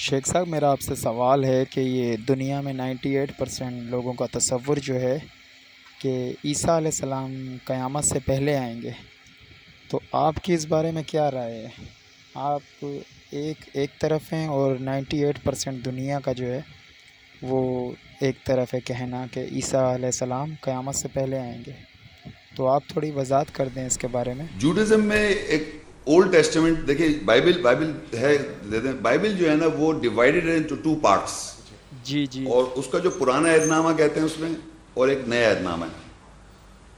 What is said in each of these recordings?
شیخ صاحب میرا آپ سے سوال ہے کہ یہ دنیا میں 98% لوگوں کا تصور جو ہے کہ عیسیٰ علیہ السلام قیامت سے پہلے آئیں گے، تو آپ کی اس بارے میں کیا رائے ہے؟ آپ ایک طرف ہیں اور 98% دنیا کا جو ہے وہ ایک طرف ہے کہنا کہ عیسیٰ علیہ السلام قیامت سے پہلے آئیں گے، تو آپ تھوڑی وضاحت کر دیں اس کے بارے میں۔ جوڈازم میں ایک اولڈ ٹیسٹمنٹ دیکھیں، بائبل ہے، بائبل جو ہے نا وہ ڈیوائڈیڈ انٹو 2 پارٹس، جی اور اس کا جو پرانا عہد نامہ کہتے ہیں اس میں، اور ایک نیا عہد نامہ ہے۔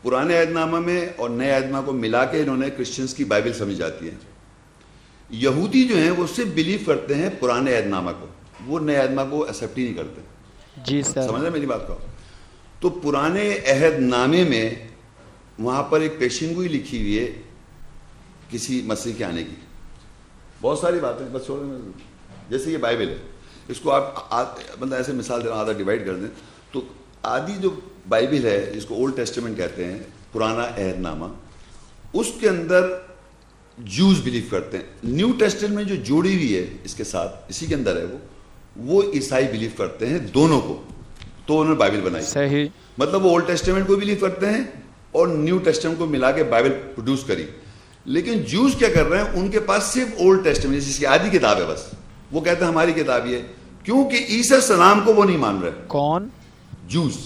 پرانے عہد نامہ میں اور نئے عہد نامہ کو ملا کے انہوں نے کرسچنس کی بائبل سمجھ جاتی ہے۔ یہودی جو ہیں وہ صرف بلیو کرتے ہیں پرانے عہد نامہ کو، وہ نئے عہد نامہ کو ایکسیپٹ ہی نہیں کرتے۔ جی سر، سمجھ رہے میری بات کو؟ تو پرانے عہد نامے میں وہاں پر ایک پیشین گوئی لکھی ہوئی ہے کسی مسیح کے آنے کی، بہت ساری باتیں بس چھوڑ دیں، جیسے یہ بائبل ہے، اس کو آپ مطلب ایسے مثال دے رہا ہوں، آدھا ڈیوائڈ کر دیں تو آدھی جو بائبل ہے جس کو اولڈ ٹیسٹمنٹ کہتے ہیں، پرانا عہد نامہ، اس کے اندر جوز بلیو کرتے ہیں۔ نیو ٹیسٹمنٹ میں جو جوڑی ہوئی ہے اس کے ساتھ، اسی کے اندر ہے وہ عیسائی بلیو کرتے ہیں دونوں کو، تو انہوں نے بائبل بنائی۔ صحیح، مطلب وہ اولڈ ٹیسٹمنٹ کو بلیو کرتے ہیں اور نیو ٹیسٹمنٹ کو ملا کے بائبل پروڈیوس کری۔ لیکن جوز کیا کر رہے ہیں، ان کے پاس صرف اولڈ ٹیسٹمنٹ جس کی آدھی کتاب ہے بس، وہ کہتے ہیں ہماری کتاب یہ ہے، کیونکہ عیسیٰ السلام کو وہ نہیں مان رہے۔ کون؟ جوز۔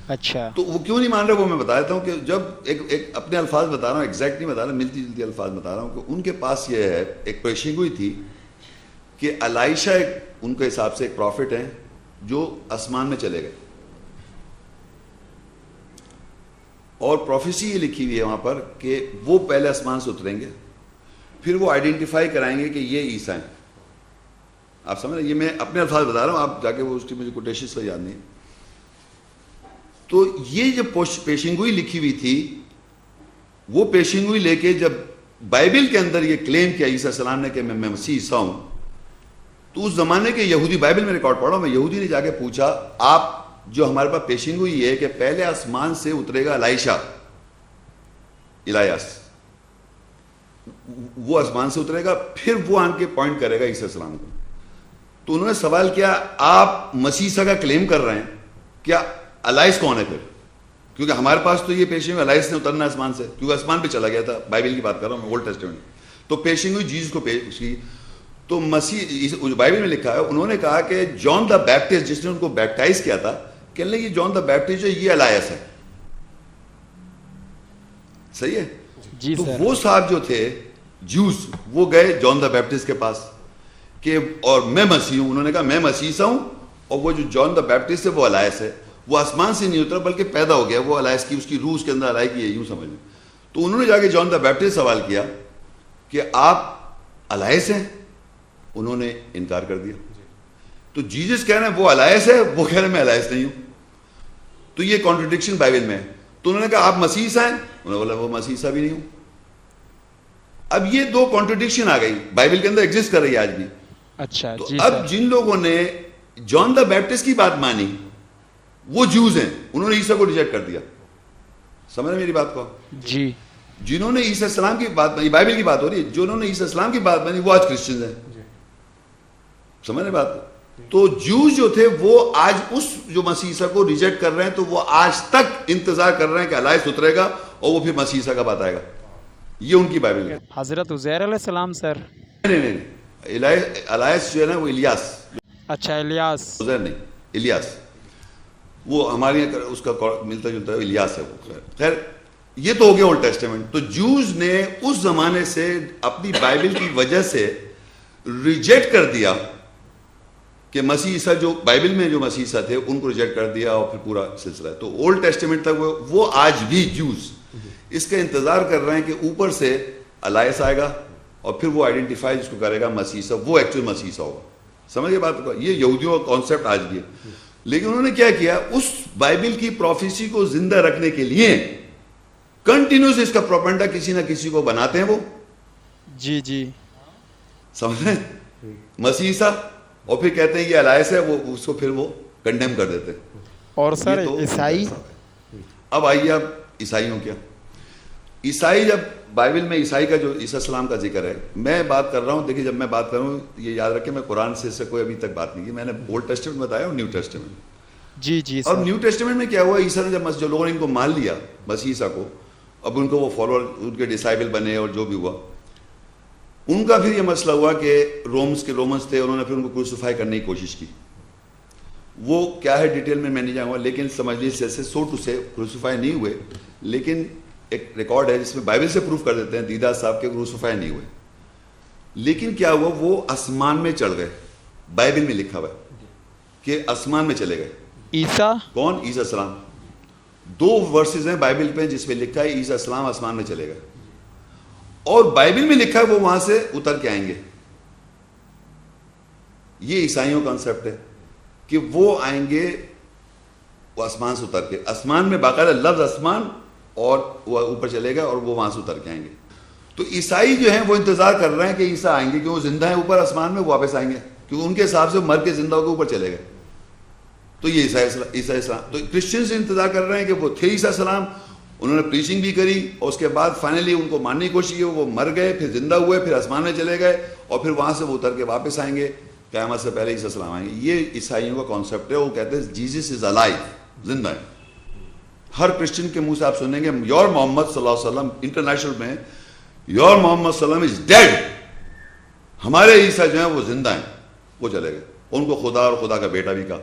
اچھا، تو وہ کیوں نہیں مان رہے وہ میں بتا دیتا ہوں کہ جب ایک اپنے الفاظ بتا رہا ہوں، ایگزیکٹ نہیں بتا رہا، ملتی جلتی الفاظ بتا رہا ہوں کہ ان کے پاس یہ ہے، ایک پیشین گوئی تھی کہ الائشہ ان کے حساب سے ایک پروفٹ ہیں جو آسمان میں چلے گئے، اور پروفیسی یہ لکھی ہوئی ہے وہاں پر کہ وہ پہلے آسمان سے اتریں گے، پھر وہ آئیڈینٹیفائی کرائیں گے کہ یہ عیسیٰ ہیں۔ آپ سمجھ رہے ہیں؟ یہ میں اپنے الفاظ بتا رہا ہوں، آپ جا کے وہ اس کی مجھے کوٹیشن سے یاد نہیں۔ تو یہ جو پیشین گوئی لکھی ہوئی تھی، وہ پیشین گوئی لے کے جب بائبل کے اندر یہ کلیم کیا عیسیٰ السلام نے کہ میں مسیح عیسیٰ ہوں، تو اس زمانے کے یہودی، بائبل میں ریکارڈ پڑھا ہوں میں، یہودی نے جا کے پوچھا آپ جو ہمارے پاس پیشین گوئی ہے کہ پہلے آسمان سے اترے گا الائشہ، الیاس، وہ آسمان سے اترے گا، پھر وہ آن کے پوائنٹ کرے گا عیسیٰ السلام کو۔ تو انہوں نے سوال کیا آپ مسیح عیسیٰ کا کلیم کر رہے ہیں، کیا الائس کون ہے پھر؟ کیونکہ ہمارے پاس تو یہ پیشین گوئی الائس نے اترنا آسمان سے، کیونکہ آسمان پہ چلا گیا تھا، بائبل کی بات کر رہا ہوں میں، اولڈ ٹیسٹمنٹ۔ تو پیشین گوئی جیسس کو پیش کی، تو مسیح بائبل میں لکھا ہے، انہوں نے کہا کہ جان دا بیپٹسٹ جس نے ان کو بیپٹائز کیا تھا، کہنے لگے یہ جان دا بیپٹسٹ جو یہ الائس ہے، صحیح ہے؟ جی تو سر، وہ صاحب جو تھے جوز، وہ گئے جان دا بیپٹسٹ کے پاس کہ اور میں مسیح ہوں، انہوں نے کہا میں مسیح عیسیٰ ہوں، اور وہ جو جان دا بیپٹسٹ ہے وہ الائس ہے، وہ آسمان سے نہیں اترا بلکہ پیدا ہو گیا، وہ الائس کی، اس کی روح اس کے اندر الائی کی ہے، یوں سمجھ لیں۔ تو انہوں نے جا کے جان دا بیپٹسٹ سوال کیا کہ آپ الائس ہیں، انہوں نے انکار کر دیا۔ تو جیسس کہہ رہے ہیں وہ الائس ہے، وہ کہہ رہے ہیں میں الائس نہیں ہوں، تو یہ کانٹرڈکشن بائبل میں ہے۔ تو انہوں نے کہا آپ مسیح عیسیٰ ہیں، انہوں نے بولا وہ مسیح عیسیٰ بھی نہیں ہوں۔ اب یہ 2 کانٹرڈکشن آ گئی، بائبل کے اندر ایگزسٹ کر رہی ہے آج بھی۔ اچھا تو جی اب سر، جن لوگوں نے جان دا بیپٹسٹ کی بات مانی وہ جوز ہیں، انہوں نے عیسیٰ کو ریجیکٹ کر دیا۔ سمجھ رہے میری بات کو؟ جی جنہوں نے عیسیٰ السلام کی بات مانی، بائبل کی بات ہو رہی ہے، جنہوں نے عیسیٰ السلام کی بات مانی وہ آج کرسچنز ہیں۔ سمجھ رہے بات؟ تو جوز جو تھے وہ آج اس جو مسیح عیسیٰ کو ریجیکٹ کر رہے ہیں، تو وہ آج تک انتظار کر رہے ہیں کہ الائس اترے گا اور وہ پھر مسیح عیسیٰ کا بات آئے گا۔ یہ ان کی بائبل ہے۔ حضرت عزیر علیہ السلام سر؟ نہیں، الائس جو ہے نا وہ الیاس، اچھا، الیاس، عزیر نہیں، الیاس، وہ ہمارے یہاں اس کا ملتا جلتا ہے، الیاس ہے وہ۔ خیر یہ تو ہو گیا اولڈ ٹیسٹمنٹ۔ تو جوز نے اس زمانے سے اپنی بائبل کی وجہ سے ریجیکٹ کر دیا کہ مسیح عیسیٰ جو بائبل میں جو مسیح عیسیٰ تھے ان کو ریجیکٹ کر دیا، اور پھر پورا سلسلہ ہے۔ تو اولڈ ٹیسٹمنٹ تک وہ آج بھی جوز اس کا انتظار کر رہے ہیں کہ اوپر سے الائس آئے گا اور پھر وہ آئیڈینٹیفائی جس کو کرے گا مسیح عیسیٰ، وہ ایکچوئل مسیح عیسیٰ ہوگا۔ سمجھ گئے بات کو؟ یہ یہودیوں کا کانسیپٹ آج بھی ہے۔ لیکن انہوں نے کیا کیا، اس بائبل کی پروفیسی کو زندہ رکھنے کے لیے کنٹینیوس اس کا پروپیگنڈا کسی نہ کسی کو بناتے ہیں وہ، جی سمجھ رہے ہیں، مسیح عیسیٰ، اور پھر کہتے ہیں یہ الائس ہے، وہ اس کو پھر وہ کنڈیم کر دیتے ہیں۔ اور سر یہ تو عیسائی؟ اب آئیے اب عیسائیوں کیا، عیسائی جب بائبل میں عیسائی کا جو عیسیٰ السلام کا ذکر ہے، میں بات کر رہا ہوں، دیکھیے جب میں بات کر رہا ہوں یہ یاد رکھیں میں قرآن سے کوئی ابھی تک بات نہیں کی، میں نے اولڈ ٹیسٹمنٹ بتایا اور نیو ٹیسٹمنٹ. جی جی اور سر. نیو ٹیسٹمنٹ میں کیا ہوا، عیسیٰ نے جب جو لوگوں نے ان کو مان لیا بس عیسیٰ کو، اب ان کو وہ فالوور ان کے ڈسائبل بنے اور جو بھی ہوا، ان کا پھر یہ مسئلہ ہوا کہ رومنس تھے، انہوں نے پھر ان کو کروسیفائی کرنے کی کوشش کی. وہ کیا ہے ڈیٹیل میں نہیں جاؤں گا، لیکن سمجھ لیجیے سو ٹو سے کروسیفائی نہیں ہوئے، لیکن ایک ریکارڈ ہے جس میں بائبل سے پروف کر دیتے ہیں دیدہ صاحب کے کروسیفائی نہیں ہوئے. لیکن کیا ہوا، وہ آسمان میں چڑھ گئے. بائبل میں لکھا ہوا ہے کہ آسمان میں چلے گئے. عیسیٰ کون؟ عیسیٰ السلام. 2 ورسز ہیں بائبل پہ جس میں لکھا ہے عیسیٰ السلام آسمان میں چلے گئے، اور بائبل میں لکھا ہے وہ وہاں سے اتر کے آئیں گے. یہ عیسائیوں کا کنسپٹ ہے کہ وہ آئیں گے، وہ آسمان سے اتر کے، آسمان میں باقاعدہ لفظ آسمان، اور وہ اوپر چلے گا اور وہ وہاں سے اتر کے آئیں گے. تو عیسائی جو ہیں وہ انتظار کر رہے ہیں کہ عیسیٰ آئیں گے، کہ وہ زندہ ہیں اوپر آسمان میں، واپس آئیں گے، کیونکہ ان کے حساب سے مر کے زندہ ہو کے اوپر چلے گئے. تو یہ عیسیٰ السلام تو کرسچنز انتظار کر رہے ہیں کہ وہ تھے عیسیٰ السلام، انہوں نے پریچنگ بھی کری، اور اس کے بعد فائنلی ان کو ماننے کی کوشش کی، وہ مر گئے، پھر زندہ ہوئے، پھر آسمان میں چلے گئے، اور پھر وہاں سے وہ اتر کے واپس آئیں گے، قیامت سے پہلے عیسیٰ السلام آئیں گے. یہ عیسائیوں کا کانسیپٹ ہے. وہ کہتے ہیں جیزس از الائیو، زندہ ہے. ہر کرسچن کے منہ سے آپ سنیں گے یور محمد صلی اللہ علیہ وسلم، انٹرنیشنل میں یور محمد صلی اللہ علیہ وسلم از ڈیڈ، ہمارے عیسیٰ جو ہیں وہ زندہ ہیں، وہ چلے گئے. ان کو خدا اور خدا کا بیٹا بھی کہا.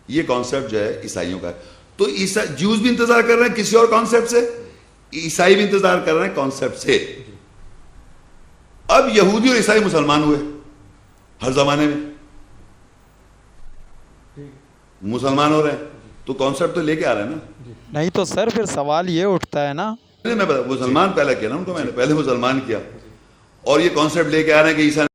یہ کانسیپٹ جو ہے عیسائیوں کا ہے. تو جیوز بھی انتظار کر رہے ہیں کسی اور کانسیپٹ سے، عیسائی بھی انتظار کر رہے ہیں کانسیپٹ سے. اب یہودی اور عیسائی مسلمان ہوئے، ہر زمانے میں مسلمان ہو رہے ہیں، تو کانسیپٹ تو لے کے آ رہے ہیں نا. نہیں تو سر پھر سوال یہ اٹھتا ہے نا، میں مسلمان پہلے کیا نا ان کو، میں نے پہلے مسلمان کیا، اور یہ کانسیپٹ لے کے آ رہے ہیں کہ عیسیٰ